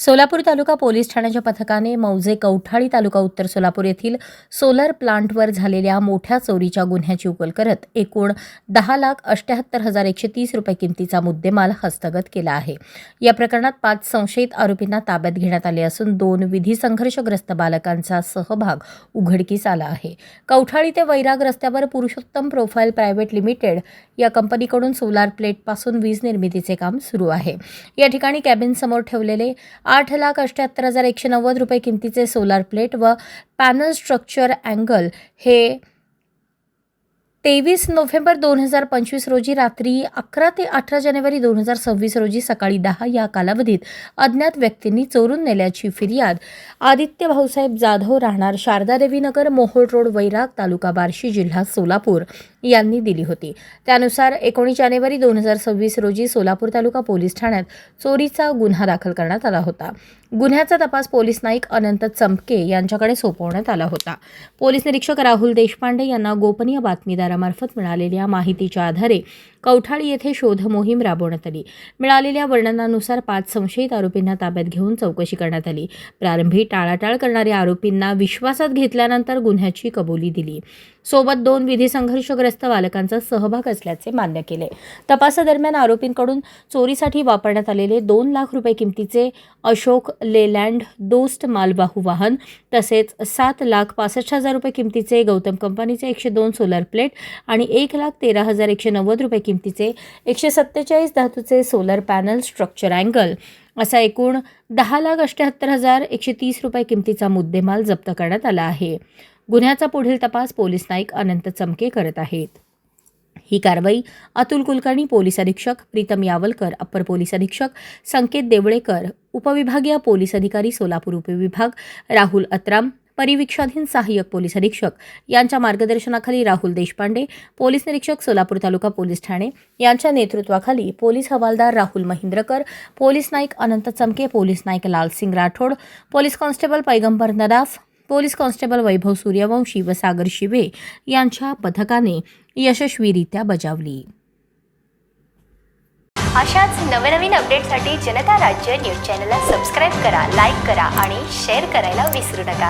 सोलापूर तालुका police ठाण्याच्या पथकाने मौजे कौठाळी तालुका उत्तर सोलापूर येथील सोलर प्लांटवर झालेल्या मोठ्या चोरीच्या गुन्ह्याची उकल करत एकूण 10,78,130 रुपये किमतीचा मुद्देमाल हस्तगत केला आहे. या प्रकरणात 5 संशयित आरोपींना ताब्यात घेण्यात आले असून 2 विधी संघर्षग्रस्त बालकांचा सहभाग उघडकीस आला आहे. कौठाळी ते वैराग रस्त्यावर पुरुषोत्तम प्रोफाईल प्रायव्हेट लिमिटेड या कंपनीकडून सोलार प्लेटपासून वीज निर्मितीचे काम सुरू आहे. या ठिकाणी कॅबिन समोर ठेवलेले 8,78,190 रुपये किमतीचे सोलार प्लेट व पॅनल स्ट्रक्चर अँगल हे 23 नोव्हेंबर 2025 रोजी रात्री 11 ते 18 जानेवारी 2026 रोजी सकाळी 10 या कालावधीत अज्ञात व्यक्तींनी चोरून नेल्याची फिर्याद आदित्य भाऊसाहेब जाधव राहणार शारदादेवी नगर मोहोळ रोड वैराग तालुका बार्शी जिल्हा सोलापूर यांनी दिली होती. त्यानुसार 19 जानेवारी 2026 रोजी सोलापूर तालुका पोलीस ठाण्यात चोरीचा गुन्हा दाखल करण्यात आला होता. गुन्ह्याचा तपास पोलीस नाईक अनंत चमके यांच्याकडे सोपवण्यात आला होता. पोलीस निरीक्षक राहुल देशपांडे यांना गोपनीय बातमीदारामार्फत मिळालेल्या माहितीच्या आधारे कौठाळी येथे शोध मोहीम राबवण्यात आली. मिळालेल्या वर्णनानुसार 5 संशयित आरोपींना ताब्यात घेऊन चौकशी करण्यात आली. प्रारंभी टाळाटाळ करणाऱ्या आरोपींना विश्वासात घेतल्यानंतर गुन्ह्याची कबुली दिली. सोबत 2 विधी संघर्षग्रस्त बालकांचा सहभाग असल्याचे मान्य केले. तपासादरम्यान आरोपींकडून चोरीसाठी वापरण्यात आलेले 2 लाख रुपये किमतीचे अशोक लेलँड दोस्ट मालवाहू वाहन तसेच 7,65,000 रुपये किमतीचे गौतम कंपनीचे 102 सोलर प्लेट आणि 1,13,190 रुपये किमतीचे 147 धातूचे सोलर पॅनल स्ट्रक्चर अँगल असा एकूण 10,78,130 रुपये किमतीचा मुद्देमाल जप्त करण्यात आला आहे. गुन्ह्याचा पुढील तपास पोलीस नाईक अनंत चमके करत आहेत. ही कारवाई अतुल कुलकर्णी, पोलीस अधीक्षक प्रीतम यावलकर, अप्पर पोलीस अधीक्षक संकेत देवळेकर, उपविभागीय पोलीस अधिकारी सोलापूर उपविभाग राहुल अत्राम, परिवीक्षाधीन सहाय्यक पोलीस अधीक्षक यांच्या मार्गदर्शनाखाली राहुल देशपांडे, पोलीस निरीक्षक सोलापूर तालुका पोलीस ठाणे यांच्या नेतृत्वाखाली पोलीस हवालदार राहुल महिंद्रकर, पोलीस नाईक अनंत चमके, पोलीस नाईक Lalsingh Rathod, police constable Paigambar Nadaf, police constable Vaibhav Suryavanshi व सागर शिवे यांच्या पथकाने यशस्वीरित्या बजावली. अशाच नवनवीन अपडेटसाठी जनता राज्य न्यूज चॅनलला सबस्क्राईब करा, लाईक करा आणि शेअर करायला विसरू नका.